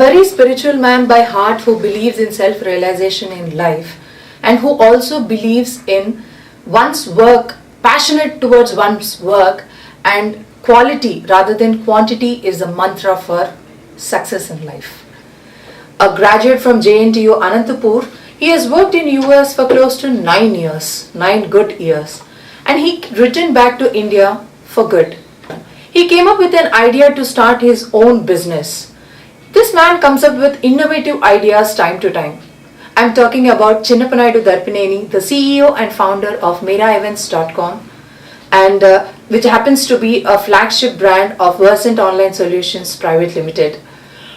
very spiritual man by heart who believes in self-realization in life and who also believes in one's work, passionate towards one's work, and quality rather than quantity is a mantra for success in life. A graduate from JNTU Anantapur, he has worked in US for close to 9 years, 9 good years, and he returned back to India for good. He came up with an idea to start his own business. This man comes up with innovative ideas time to time. I'm talking about Chinnapanaidu Darpineni, the CEO and founder of MERAEvents.com, and which happens to be a flagship brand of Versant Online Solutions Private Limited.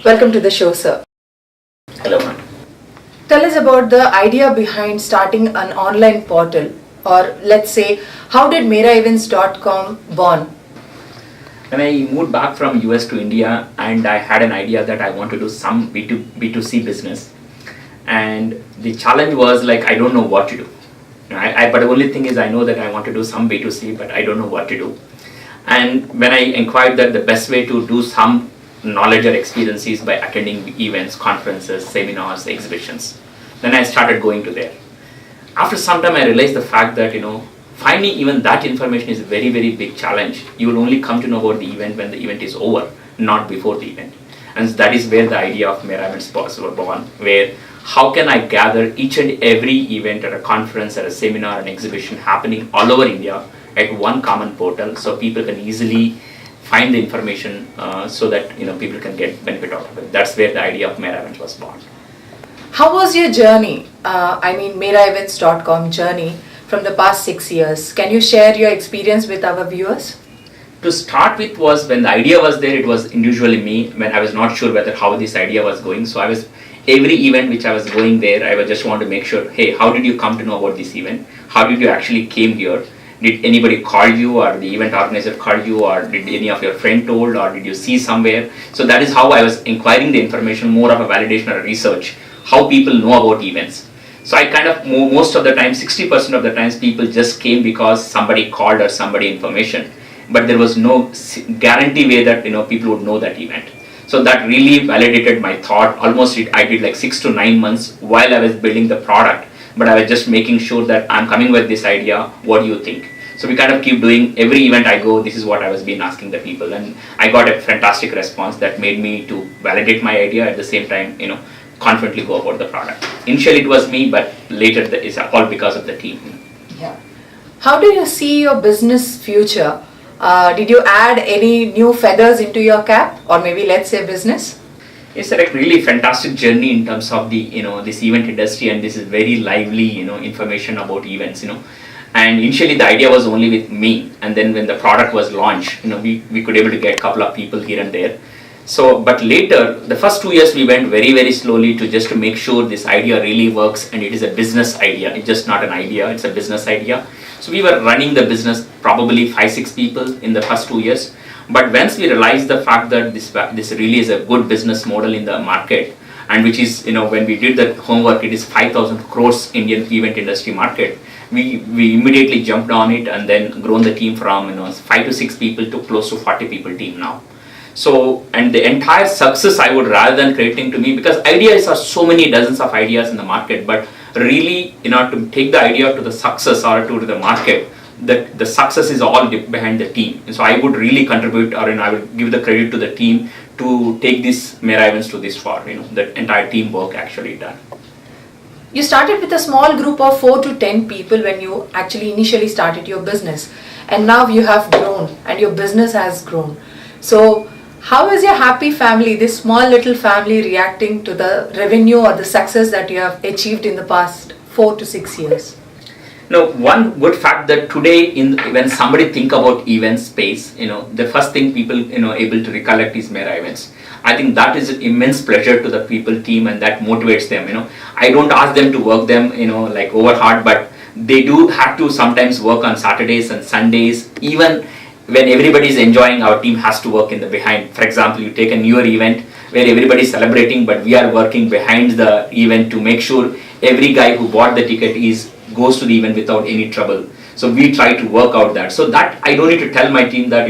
Welcome to the show, sir. Hello, ma'am. Tell us about the idea behind starting an online portal, or let's say, how did MERAEvents.com born? When I moved back from US to India, and I had an idea that I want to do some B2C business, and the challenge was like, I don't know what to do. But the only thing is I know that I want to do some B2C, but I don't know what to do. And when I inquired that the best way to do some knowledge or experience is by attending events, conferences, seminars, exhibitions, then I started going to there. After some time I realized the fact that finding even that information is a very, very big challenge. You will only come to know about the event when the event is over, not before the event. And that is where the idea of MERA Events was born, where how can I gather each and every event at a conference, at a seminar, an exhibition happening all over India at one common portal, so people can easily find the information so that people can get benefit out of it. That's where the idea of MERA Events was born. How was your journey, MERAEvents.com journey from the past 6 years? Can you share your experience with our viewers? To start with was when the idea was there, it was individually me when I was not sure whether how this idea was going. So every event which I was going there, I was just want to make sure, hey, how did you come to know about this event? How did you actually came here? Did anybody call you, or the event organizer called you, or did any of your friend told, or did you see somewhere? So that is how I was inquiring the information, more of a validation or a research, how people know about events. So I kind of, most of the time, 60% of the times people just came because somebody called or somebody information, but there was no guarantee way that people would know that event. So that really validated my thought. Almost I did like 6 to 9 months while I was building the product, but I was just making sure that I'm coming with this idea, what do you think? So we kind of keep doing, every event I go, this is what I was been asking the people, and I got a fantastic response that made me to validate my idea, at the same time, confidently go about the product. Initially it was me, but later it's all because of the team. Yeah. How do you see your business future? Did you add any new feathers into your cap, or maybe let's say business? It's a really fantastic journey in terms of the this event industry, and this is very lively information about events. And initially the idea was only with me, and then when the product was launched, we could able to get a couple of people here and there. So, but later, the first 2 years we went very, very slowly to make sure this idea really works, and it is a business idea. It's just not an idea, it's a business idea. So we were running the business, probably 5-6 people in the first 2 years. But once we realized the fact that this really is a good business model in the market, and which is, when we did the homework, it is 5,000 crores Indian event industry market. We immediately jumped on it and then grown the team from 5 to 6 people to close to 40 people team now. So, and the entire success I would rather than crediting to me, because ideas are so many dozens of ideas in the market, but really, to take the idea to the success or to the market, the success is all behind the team. And so I would really contribute, or I would give the credit to the team to take this MERA Events to this far. The entire team work actually done. You started with a small group of 4 to 10 people when you actually initially started your business, and now you have grown and your business has grown. So how is your happy family, this small little family, reacting to the revenue or the success that you have achieved in the past 4 to 6 years? Now, one good fact that today, when somebody think about event space, the first thing people able to recollect is MERA Events. I think that is an immense pleasure to the people team, and that motivates them. I don't ask them to work them like over hard, but they do have to sometimes work on Saturdays and Sundays. Even when everybody is enjoying, our team has to work in the behind. For example, you take a New Year event where everybody is celebrating, but we are working behind the event to make sure every guy who bought the ticket goes to the event without any trouble. So we try to work out that. So that I don't need to tell my team that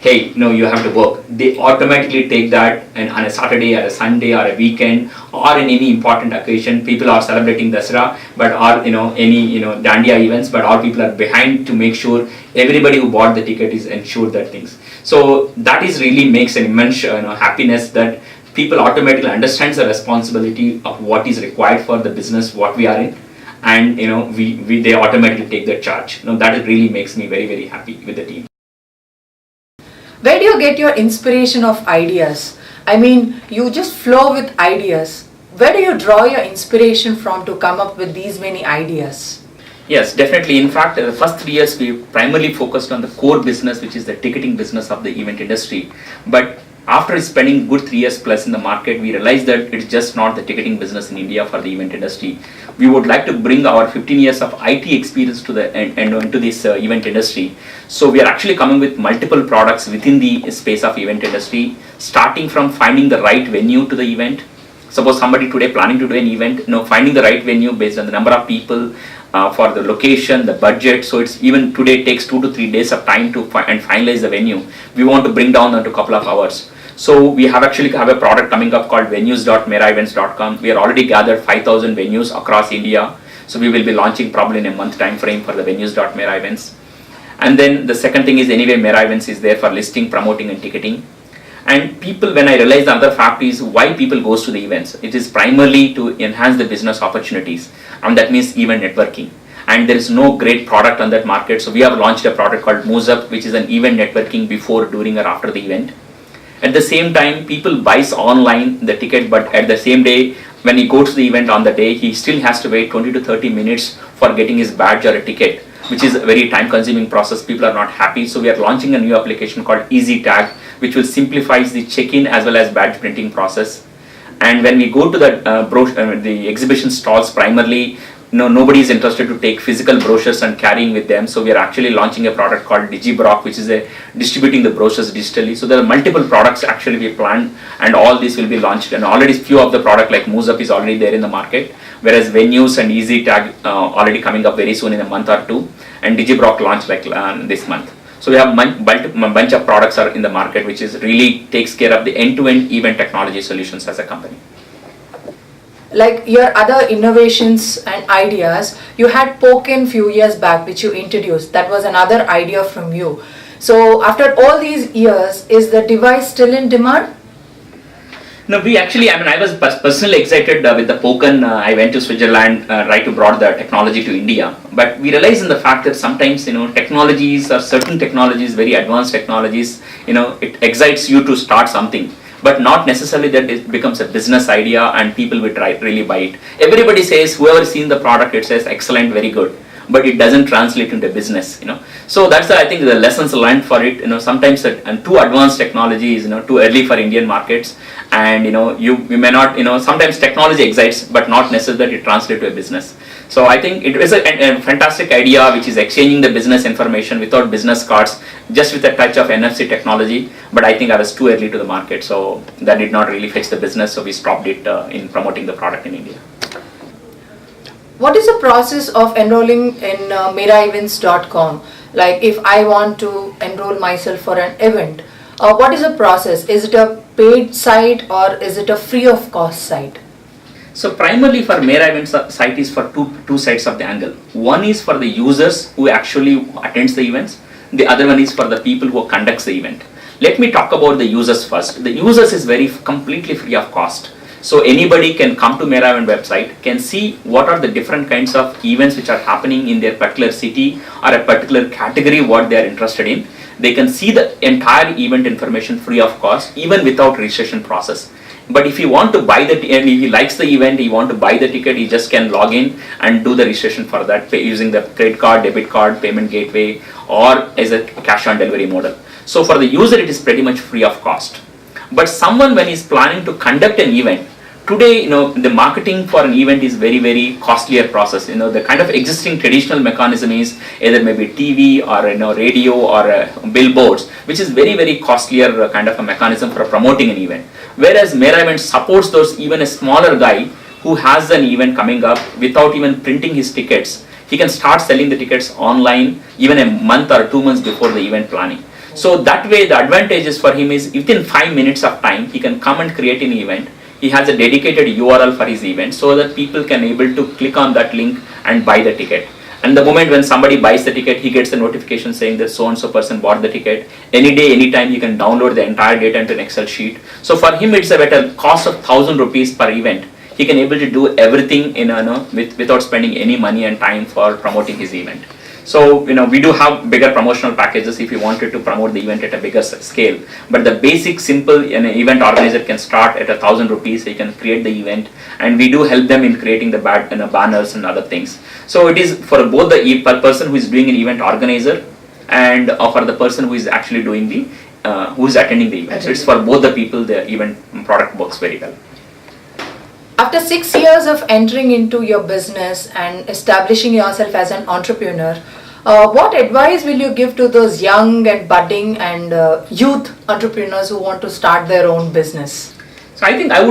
hey, no, you have to work. They automatically take that, and on a Saturday or a Sunday or a weekend or in any important occasion, people are celebrating Dasara, but or any Dandiya events, but all people are behind to make sure everybody who bought the ticket is ensured that things. So that is really makes an immense happiness that people automatically understands the responsibility of what is required for the business what we are in, and they automatically take that charge. That really makes me very, very happy with the team. Where do you get your inspiration of ideas? I mean, you just flow with ideas. Where do you draw your inspiration from to come up with these many ideas? Yes, definitely. In fact, the first 3 years we primarily focused on the core business, which is the ticketing business of the event industry. But after spending good 3 years plus in the market, we realized that it's just not the ticketing business in India for the event industry. We would like to bring our 15 years of IT experience to into this event industry. So we are actually coming with multiple products within the space of event industry, starting from finding the right venue to the event. Suppose somebody today planning to do an event, finding the right venue based on the number of people, for the location, the budget. So it's even today takes 2 to 3 days of time to finalize the venue. We want to bring down to a couple of hours. So we have a product coming up called venues.meraevents.com. We are already gathered 5,000 venues across India. So we will be launching probably in a month time frame for the venues.mera events. And then the second thing is anyway Mera Events is there for listing, promoting and ticketing. And people, when I realized the other fact is why people goes to the events, it is primarily to enhance the business opportunities, and that means event networking. And there is no great product on that market, so we have launched a product called Moose-Up, which is an event networking before, during or after the event. At the same time, people buys online the ticket, but at the same day, when he goes to the event on the day, he still has to wait 20 to 30 minutes for getting his badge or a ticket, which is a very time consuming process. People are not happy. So we are launching a new application called Easy Tag, which will simplify the check-in as well as badge printing process. And when we go to the exhibition stalls, primarily nobody is interested to take physical brochures and carrying with them. So we are actually launching a product called DigiBrock, which is distributing the brochures digitally. So there are multiple products actually we planned, and all these will be launched. And already few of the product like Moose-Up is already there in the market, whereas Venues and Easy Tag already coming up very soon in a month or two, and DigiBrock launched this month. So we have a bunch of products are in the market, which is really takes care of the end-to-end event technology solutions as a company. Like your other innovations and ideas, you had Poken few years back, which you introduced. That was another idea from you. So after all these years, is the device still in demand? No, I was personally excited with the Poken. I went to Switzerland, right, to brought the technology to India. But we realized in the fact that sometimes, technologies or certain technologies, very advanced technologies, it excites you to start something, but not necessarily that it becomes a business idea and people will really buy it. Everybody says, whoever seen the product, it says excellent, very good, but it doesn't translate into business, So that's I think the lessons learned for it. Sometimes too advanced technology is too early for Indian markets, and you may not, sometimes technology excites, but not necessarily it translates to a business. So I think it was a fantastic idea, which is exchanging the business information without business cards, just with a touch of NFC technology. But I think I was too early to the market, so that did not really fetch the business. So we stopped it in promoting the product in India. What is the process of enrolling in MERAEvents.com? Like if I want to enroll myself for an event, what is the process? Is it a paid site or is it a free of cost site? So primarily for MERA Events site is for two sides of the angle. One is for the users who actually attends the events. The other one is for the people who conducts the event. Let me talk about the users first. The users is completely free of cost. So anybody can come to MERA Event website, can see what are the different kinds of events which are happening in their particular city or a particular category what they are interested in. They can see the entire event information free of cost, even without registration process. But if you want to buy and if he likes the event, he want to buy the ticket, he just can log in and do the registration for that using the credit card, debit card, payment gateway, or as a cash on delivery model. So for the user, it is pretty much free of cost. But someone when he's planning to conduct an event, today, the marketing for an event is very, very costlier process. The kind of existing traditional mechanism is either maybe TV or radio or billboards, which is very, very costlier kind of a mechanism for promoting an event. Whereas MERA Event supports those, even a smaller guy who has an event coming up without even printing his tickets. He can start selling the tickets online even a month or 2 months before the event planning. So that way the advantages for him is within 5 minutes of time he can come and create an event. He has a dedicated URL for his event so that people can able to click on that link and buy the ticket. And the moment when somebody buys the ticket, he gets a notification saying that so and so person bought the ticket. Any day, anytime, he can download the entire data into an Excel sheet. So for him, it's at a cost of 1,000 rupees per event. He can able to do everything without spending any money and time for promoting his event. So we do have bigger promotional packages if you wanted to promote the event at a bigger scale. But the basic simple event organizer can start at 1,000 rupees. He can create the event, and we do help them in creating the banners and other things. So it is for both the person who is doing an event organizer and for the person who is actually doing the who is attending the event. So it's for both the people. The event product works very well. After 6 years of entering into your business and establishing yourself as an entrepreneur, what advice will you give to those young and budding and youth entrepreneurs who want to start their own business? So I think I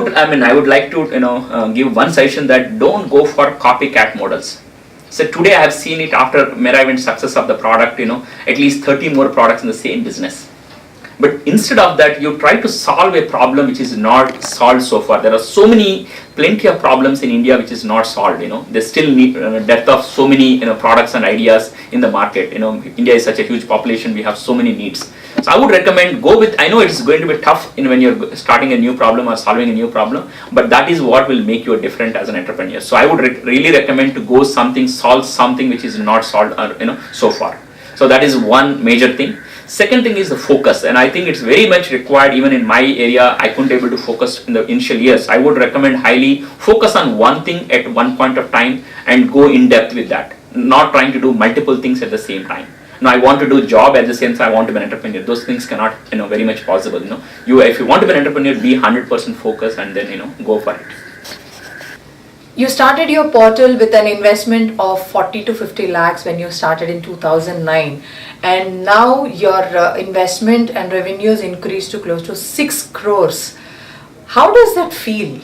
would like to give one suggestion that don't go for copycat models. So today I have seen it after MERA Events success of the product, at least 30 more products in the same business. But instead of that, you try to solve a problem which is not solved so far. There are plenty of problems in India which is not solved. They still need depth of so many products and ideas in the market. India is such a huge population. We have so many needs. So I would recommend go with. I know it's going to be tough when you're starting a new problem or solving a new problem, but that is what will make you different as an entrepreneur. So I would really recommend to go solve something which is not solved so far. So that is one major thing. Second thing is the focus, and I think it's very much required. Even in my area, I couldn't able to focus in the initial years. I would recommend highly focus on one thing at one point of time and go in depth with that. Not trying to do multiple things at the same time. Now I want to do a job at the same time I want to be an entrepreneur. Those things cannot very much possible. If you want to be an entrepreneur, be 100% focused and then go for it. You started your portal with an investment of 40 to 50 lakhs when you started in 2009, and now your investment and revenues increased to close to 6 crores. How does that feel?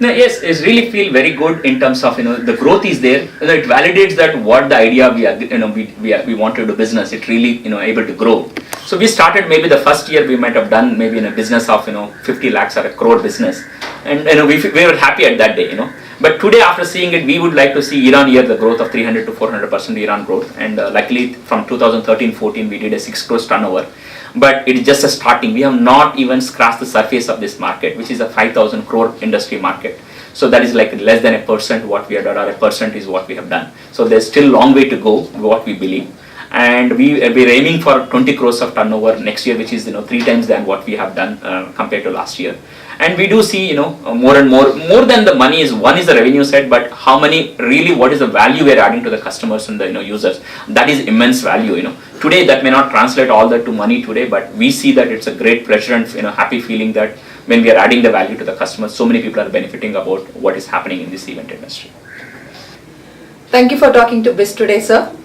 No, yes, it really feel very good in terms of the growth is there. It validates that what the idea we want to do business. It really able to grow. So we started maybe the first year we might have done maybe in a business of 50 lakhs or a crore business, and we were happy at that day. But today after seeing it, we would like to see year on year the growth of 300 to 400% year on growth. And luckily from 2013-14 we did a 6 crores turnover. But it is just a starting. We have not even scratched the surface of this market, which is a 5,000 crore industry market. So that is like less than 1% what we have done, or 1% is what we have done. So there's still a long way to go, what we believe. And we're aiming for 20 crores of turnover next year, which is 3 times than what we have done compared to last year. And we do see more and more than the money is one is the revenue side, but how many really what is the value we're adding to the customers and the users. That is immense value. Today that may not translate all that to money today, but we see that it's a great pleasure and happy feeling that when we are adding the value to the customers, so many people are benefiting about what is happening in this event industry. Thank you for talking to Biz today, sir.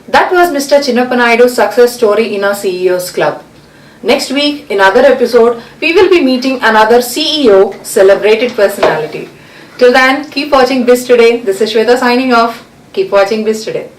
That was Mr. Chinnappa Naidu's success story in our CEO's Club. Next week, in another episode, we will be meeting another CEO, celebrated personality. Till then, keep watching Biz Today. This is Shweta signing off. Keep watching Biz Today.